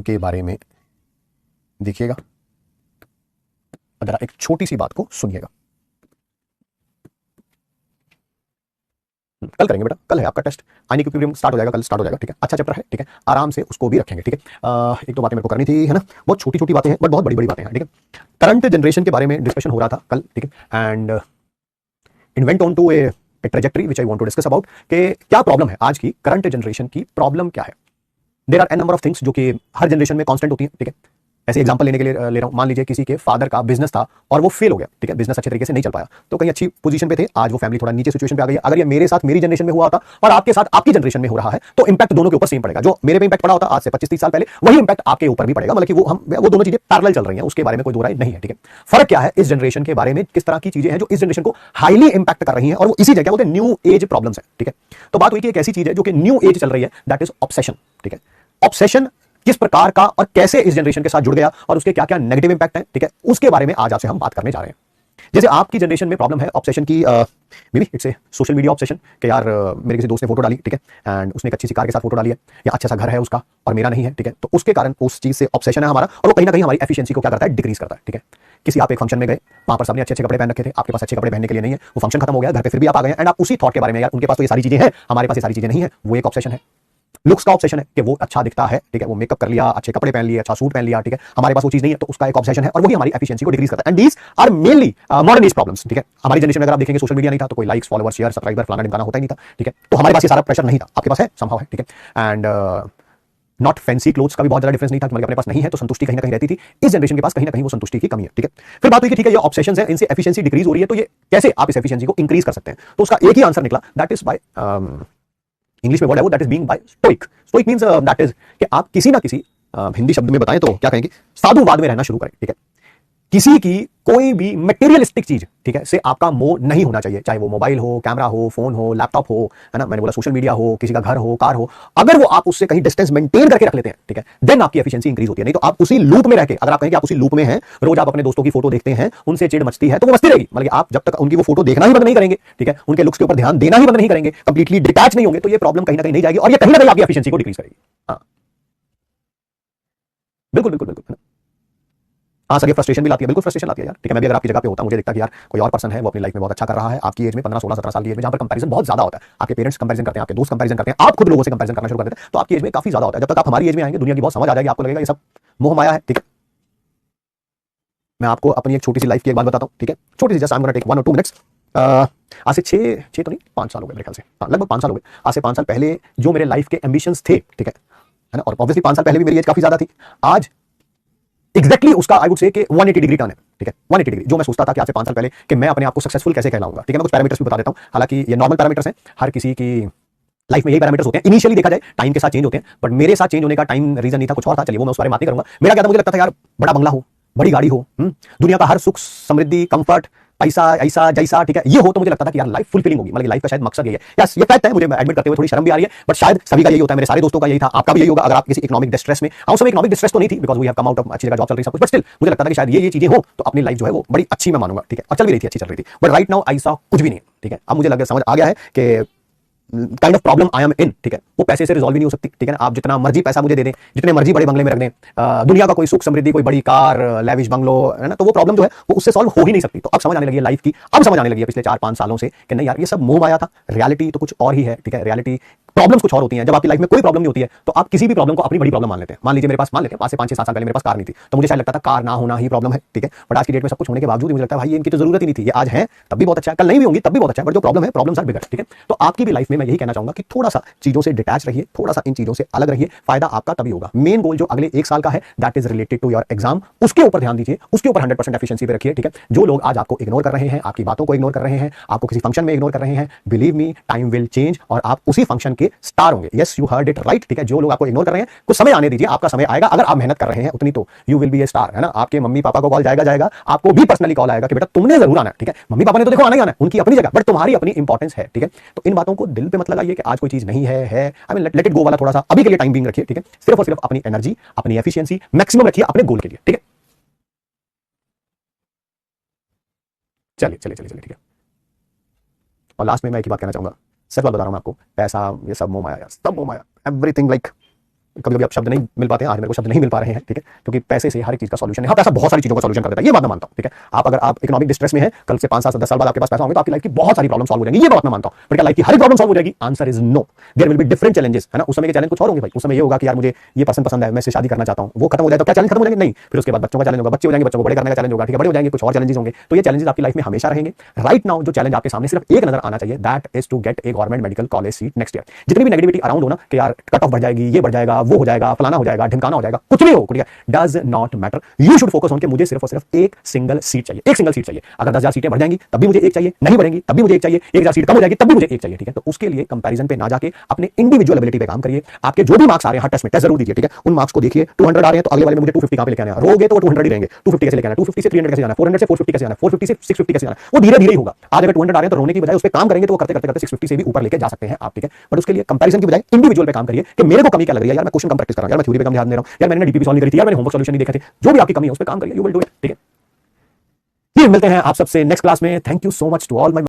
के बारे में देखिएगा और जरा एक छोटी सी बात को सुनिएगा। कल करेंगे बेटा, कल है आपका टेस्ट, आने की स्टार्ट हो जाएगा, कल स्टार्ट हो जाएगा, ठीक है। अच्छा चैप्टर है, ठीक है, आराम से उसको भी रखेंगे, ठीक है। एक दो बातें मेरे को करनी थी, है ना, बहुत छोटी छोटी बातें हैं बट बहुत बड़ी बड़ी बातें हैं, ठीक है। करंट जनरेशन के बारे में डिस्कशन हो रहा था कल, ठीक है, and invent on to a trajectory which I want to discuss about कि क्या प्रॉब्लम है आज की करंट जनरेशन की, प्रॉब्लम क्या है। There are an number of things जो कि हर जनरेशन में कांस्टेंट होती है, ठीक है। ऐसे एग्जांपल लेने के लिए ले रहा हूं, मान लीजिए किसी के फादर का बिजनेस था और वो फेल हो गया, ठीक है, बिजनेस अच्छे तरीके से नहीं चल पाया, तो कहीं अच्छी पोजीशन पे थे, आज वो फैमिली थोड़ा नीचे सिचुएशन पे आ गई है। अगर ये मेरे साथ मेरी जनरेशन में हुआ होता और आपके साथ आपकी जनरेशन में हो रहा है तो इंपैक्ट दोनों के ऊपर सेम पड़ेगा। जो मेरे पे इंपैक्ट पड़ा होता आज से 25-30 साल पहले, वही इंपैक्ट आपके ऊपर भी पड़ेगा, मतलब कि वो दोनों चीजें पैरेलल चल रही हैं, उसके बारे में कोई दो राय नहीं है, ठीक है। फर्क क्या है इस जनरेशन के बारे में, किस तरह की चीजें हैं जो इस जनरेशन को हाईली इंपैक्ट कर रही हैं, और वो इसी जगह बोलते हैं न्यू एज प्रॉब्लम्स है, ठीक है। तो बात हुई कि एक ऐसी चीज है जो कि न्यू एज चल रही है, दैट इज ऑब्सेशन, ठीक है। ऑब्सेशन किस प्रकार का और कैसे इस जनरेशन के साथ जुड़ गया और उसके क्या क्या नेगेटिव इंपैक्ट हैं, ठीक है, उसके बारे में आज आपसे हम बात करने जा रहे हैं। जैसे आपकी जनरेशन में प्रॉब्लम है ऑब्सेशन की, may be it's a social media obsession कि यार मेरे किसी दोस्त ने फोटो डाली, ठीक है, एंड उसने एक अच्छी सी कार के साथ फोटो डाली है, या अच्छा सा घर है उसका और मेरा नहीं है, ठीक है, तो उसके कारण उस चीज से ऑब्सेशन है हमारा, और वो कहीं ना कहीं हमारी एफिशिएंसी को क्या करता है, डिक्रीज करता है, ठीक है। किसी आप एक फंक्शन में गए, वहां पर सबने अच्छे अच्छे कपड़े पहन रखे थे, आपके पास अच्छे कपड़े पहनने के लिए नहीं है, वो फंक्शन खत्म हो गया, घर पे फिर भी आप आ गए एंड आप उसी थॉट के बारे में, यार उनके पास तो ये सारी चीजें हैं, हमारे पास ये सारी चीजें नहीं है, वो एक ऑब्सेशन है। लुक्स का ऑब्सेशन है कि वो अच्छा दिखता है, ठीक है, वो मेकअप कर लिया, अच्छे कपड़े पहन लिए, अच्छा सूट पहन लिया, ठीक है, हमारे पास वो चीज नहीं है, तो उसका एक ऑब्सेशन है और वही हमारी एफिशिएंसी को डिक्रीज करता है। And these are mainly modern age problems, ठीक है। हमारी जनरेशन में अगर आप देखेंगे सोशल मीडिया नहीं था तो कोई लाइक्स, फॉलोअर्स, शेयर, सब्सक्राइबर, फलाना ढिमकाना होता ही नहीं था, ठीक है, तो हमारे पास ये सारा प्रेशर नहीं था, आपके पास है, समहाउ है, ठीक है। एंड नॉट फैंसी क्लोथ्स का भी बहुत ज्यादा डिफरेंस नहीं था, मतलब अपने पास नहीं है तो संतुष्टि कहीं ना कहीं रहती थी। इस जनरेशन के पास कहीं ना कहीं वो संतुष्टि की कमी है, ठीक है। फिर बात हुई कि ठीक है ये ऑब्सेशंस है, इनसे एफिशिएंसी डिक्रीज हो रही है, तो ये कैसे आप इस एफिशिएंसी को इंक्रीज कर सकते हैं, तो उसका एक ही आंसर निकला, दैट इज बाय, इंग्लिश में वर्ड है वो, that is being by stoic. Stoic means that is कि आप किसी ना किसी, हिंदी शब्द में बताएं तो क्या कहेंगे, साधुवाद में रहना शुरू करें, ठीक है। किसी की कोई भी मटेरियलिस्टिक चीज, ठीक है, से आपका मोह नहीं होना चाहिए, चाहे वो मोबाइल हो, कैमरा हो, फोन हो, लैपटॉप हो, है ना, मैंने बोला सोशल मीडिया हो, किसी का घर हो, कार हो, अगर वो आप उससे कहीं डिस्टेंस मेंटेन करके रख लेते हैं, ठीक है, देन आपकी एफिशिएंसी इंक्रीज होती है। नहीं तो आप उसी लूप में रह के, अगर आप कहें कि आप उसी लूप में हैं, रोज आप अपने दोस्तों की फोटो देखते हैं, उनसे चिढ़ मचती है, तो वो मचती रहेगी, मतलब आप जब तक उनकी वो फोटो देखना ही बंद नहीं करेंगे, ठीक है, उनके लुक्स के ऊपर ध्यान देना ही बंद नहीं करेंगे, कंप्लीटली डिटैच नहीं होंगे, तो ये प्रॉब्लम कहीं ना कहीं नहीं जाएगी और ये कहीं ना कहीं आपकी एफिशिएंसी को डिक्रीज करेगी। हाँ बिल्कुल बिल्कुल बिल्कुल, हाँ सर, ये फ्रस्ट्रेशन भी लाती है, बिल्कुल फ्रस्ट्रेशन लाती है यार, ठीक है। मैं भी अगर आपकी जगह पे होता, मुझे दिखता कि यार कोई और पर्सन है वो अपनी लाइफ में बहुत अच्छा कर रहा है, आपकी एज में 15-16-17 साल की एज में, जहां पर कंपैरिजन बहुत ज्यादा होता है, आपके पेरेंट्स कंपैरिजन करते हैं, आपके दोस्त कंपैरिजन करते हैं, आप खुद लोगों से कंपैरिजन करना शुरू कर देते हैं, तो आपकी एज में काफी ज्यादा होता है। जब तक आप हमारी एज में आएंगे दुनिया की बहुत समझ आ जाएगी, आपको लगेगा ये सब मोह माया है, ठीक है। मैं आपको अपनी एक छोटी सी लाइफ की एक बात बताता हूँ, ठीक है, छोटी सी, just I am gonna take 1 और 2 मिनट्स। आज से 6 तो नहीं 5 साल हो गए मेरे ख्याल से, हाँ लगभग 5 साल हो गए। आज से 5 साल पहले जो मेरे लाइफ के एम्बिशंस थे, ठीक है ना, और ऑब्वियसली 5 साल पहले भी मेरी एज काफी ज्यादा थी, आज एग्जैक्टली उसका आई वुड से कि 180 डिग्री टर्न है, ठीक है, 180 डिग्री। जो मैं सोचता था कि आज से 5 साल पहले कि मैं अपने आप को सक्सेसफुल कैसे कहलाऊंगा, ठीक है, मैं कुछ पैरामीटर्स भी बता देता हूं, हालांकि ये नॉर्मल पैरामीटर्स हैं, हर किसी की लाइफ में यही पैरामीटर्स होते हैं, इनिशियली देखा जाए टाइम के साथ चेंज होते हैं, बट मेरे साथ चेंज होने का टाइम रीजन नहीं था, कुछ और था, चलिए वो मैं उस बारे में बात नहीं करूंगा। मेरा क्या था, मुझे लगता था यार बड़ा बंगला हो, बड़ी गाड़ी हो, दुनिया का हर सुख समृद्धि कंफर्ट पैसा ऐसा जैसा, ठीक है, ये हो, तो मुझे लगता था कि यार लाइफ फुलफिलिंग होगी, मतलब लाइफ का शायद मकसद यही है। यस ये फैक्ट है, मुझे एडमिट करते हुए थोड़ी शर्म भी आ रही है, बट शायद सभी का यही होता है, मेरे सारे दोस्तों का यही था, आपका भी यही होगा। अगर आप किसी इकोनॉमिक डिस्ट्रेस में, उस समय इकोनॉमिक डिस्ट्रेस तो नहीं थी, because we have come out of अच्छी जगह जॉब चल रही सब कुछ, बट स्टिल मुझे लगता था कि शायद ये चीजें हो तो अपनी लाइफ जो है वो बड़ी अच्छी मैं मानूंगा, ठीक है, और चल भी रही थी, अच्छी चल रही थी। बट राइट नाउ ऐसा कुछ भी नहीं है, ठीक है। अब मुझे लग समझ आ गया है कि kind of problem I am in, ठीक है, वो पैसे से रिजॉल्व ही नहीं हो सकती, ठीक है ना। आप जितना मर्जी पैसा मुझे दे दें, जितने मर्जी बड़े बंगले में रख दें, दुनिया का कोई सुख समृद्धि, कोई बड़ी कार, लेविश बंगलो, है ना, तो वो प्रॉब्लम जो है वो उससे सॉल्व हो ही नहीं सकती। तो अब समझ आने लगी है लाइफ की, अब समझ आने लगी है पिछले 4-5 सालों से कि नहीं यार ये सब मोह माया था, रियलिटी तो कुछ और ही है, ठीक है। रियलिटी प्रॉब्लम्स कुछ और होती हैं। जब आपकी लाइफ में कोई प्रॉब्लम नहीं होती है तो आप किसी भी प्रॉब्लम को अपनी बड़ी प्रॉब्लम मान लेते हैं। मान लीजिए मेरे पास, मान लेते हैं आज से 5-6-7 साल पहले मेरे पास कार नहीं थी, तो मुझे शायद लगता था कार ना होना ही प्रॉब्लम है, ठीक है। बट आज की डेट में सब कुछ होने के बावजूद मुझे लगता है भाई इनकी तो जरूरत ही नहीं थी, ये आज है तब भी बहुत अच्छा है, कल नहीं भी होंगी तब भी बहुत अच्छा है, बट जो प्रॉब्लम है, प्रॉब्लम्स आर बिगर, ठीक है। तो आपकी भी लाइफ में मैं यही कहना चाहूंगा कि थोड़ा सा चीजों से डिटैच रहिए, थोड़ा सा इन चीजों से अलग रहिए, फायदा आपका तभी होगा। मेन गोल जो अगले 1 साल का है that is related to your exam, उसके ऊपर ध्यान दीजिए, उसके ऊपर 100% एफिशिएंसी पे रखिए, ठीक है। जो लोग आज आपको इग्नोर कर रहे हैं, आपकी बातों को इग्नोर कर रहे हैं, आपको किसी फंक्शन में इग्नोर कर रहे हैं, believe me time will change और आप उसी फंक्शन के स्टार होंगे। Yes you heard it right, ठीक है। जो लोग आपको इग्नोर कर रहे हैं कुछ समय आने दीजिए, आपका समय आएगा, अगर आप मेहनत कर रहे हैं उतनी तो you will be A star, है ना। आपके मम्मी पापा को कॉल जाएगा, आपको भी पर्सनली कॉल आएगा कि बेटा तुमने जरूर आना है, ठीक है। मम्मी पापा ने तो देखो आना ही आना है, उनकी अपनी जगह, बट तुम्हारी अपनी इंपॉर्टेंस है, ठीक है। तो इन बातों को दिल पे मत लगाइए कि आज कोई चीज नहीं है, I mean let it go वाला थोड़ा सा अभी के लिए टाइम बीइंग रखिए, ठीक है। सिर्फ और सिर्फ अपनी एनर्जी, अपनी एफिशिएंसी मैक्सिमम रखिए अपने गोल के लिए, ठीक है। चलिए चलिए चलिए चलिए, ठीक है। और लास्ट में मैं एक ही बात कहना चाहूंगा, सच बात बता रहा हूं मैं आपको, पैसा ये सब मोह माया यार, सब मोह माया, एवरीथिंग लाइक कभी कभी अब शब्द नहीं मिल पाते हैं, आज मेरे को शब्द नहीं मिल पा रहे हैं, ठीक है, क्योंकि पैसे से हर एक चीज का सॉल्यूशन है। हाँ, पैसा बहुत सारी चीजों का सॉल्यूशन कर देता है, ये बात मैं मानता हूँ, ठीक है। अगर आप इकोनॉमिक डिस्ट्रेस में है, कल से 5 साल 10 साल बाद आपके पास पैसा होंगे तो आपकी लाइफ की बहुत सारी प्रॉब्लम सॉल्व हो जाएंगी, ये बात मैं मानता हूँ। बट क्या लाइफ की हर एक प्रॉब्लम सॉल्व हो जाएगी? Answer is no. There will be different challenges, है ना। उस समय के चैलेंज कुछ और होंगे भाई। उस समय ये होगा कि यार मुझे ये पर्सन पसंद है, मैं इससे शादी करना चाहता हूँ, वो खत्म हो जाए तो क्या चैलेंज खत्म हो जाएंगे? नहीं। फिर उसके बाद बच्चों का चैलेंज होगा, बच्चे हो जाएंगे, बच्चों को बड़े करने का चैलेंज होगा, ठीक है, बड़े हो जाएंगे, कुछ और चैलेंजेस होंगे। तो ये चैलेंजेस आपकी लाइफ में हमेशा रहेंगे। राइट नाउ जो चैलेंज आपके सामने सिर्फ एक नजर आना चाहिए, that is to get a government medical college seat next year. जितनी भी नेगेटिविटी अराउंड हो ना कि यार कट ऑफ बढ़ जाएगी, ये बढ़ जाएगा, वो हो जाएगा, फलाना हो जाएगा, ढिमकाना हो जाएगा, कुछ भी हो, ठीक है, does not matter. You should focus on कि मुझे सिर्फ और सिर्फ एक सिंगल सीट चाहिए, एक सिंगल सीट चाहिए। अगर 10,000 सीटें बढ़ जाएंगी तब भी मुझे एक चाहिए, नहीं बढ़ेंगी तब भी मुझे एक चाहिए, 1,000 सीट कम हो जाएगी तब भी मुझे एक चाहिए, ठीक है। तो उसके लिए कंपैरिजन पे ना जाके अपने इंडिविजुअल एबिलिटी पे काम करिए। आपके जो भी मार्क्स आ रहे हैं हर टेस्ट में, टेस्ट जरूर दीजिए, ठीक है, उन मार्क्स को देखिए। 200 आ रहे हैं तो अगले वाले में मुझे 250 कहां पे लेके आना है, रोगे तो वो 200 ही रहेंगे। 250 कैसे लेके आना है, 250 से 300 कैसे जाना है, 400 से 450 कैसे जाना है, 450 से 650 कैसे जाना है, वो धीरे धीरे ही होगा। आज अगर 200 आ रहे हैं तो रोने की बजाय उस पर काम करेंगे तो वो करते करते करते 650 से भी ऊपर लेके जा सकते हैं आप, ठीक है। बट उसके लिए कंपैरिजन की बजाय इंडिविजुअल पे काम करिए कि मेरे को कमी क्या लग रही है, यार मैं क्वेश्चन कम प्रैक्टिस कर रहा हूं, यार मैं थ्योरी पे कम ध्यान दे रहा हूं, यार मैंने डीपीपी सॉल्व नहीं करी थी, यार मैंने होमवर्क सॉल्यूशन नहीं देखे थे। जो भी आपकी कमी है उस पे काम करिए, यू विल डू इट, ठीक है। फिर मिलते हैं आप सबसे नेक्स्ट क्लास में। Thank you so much to all my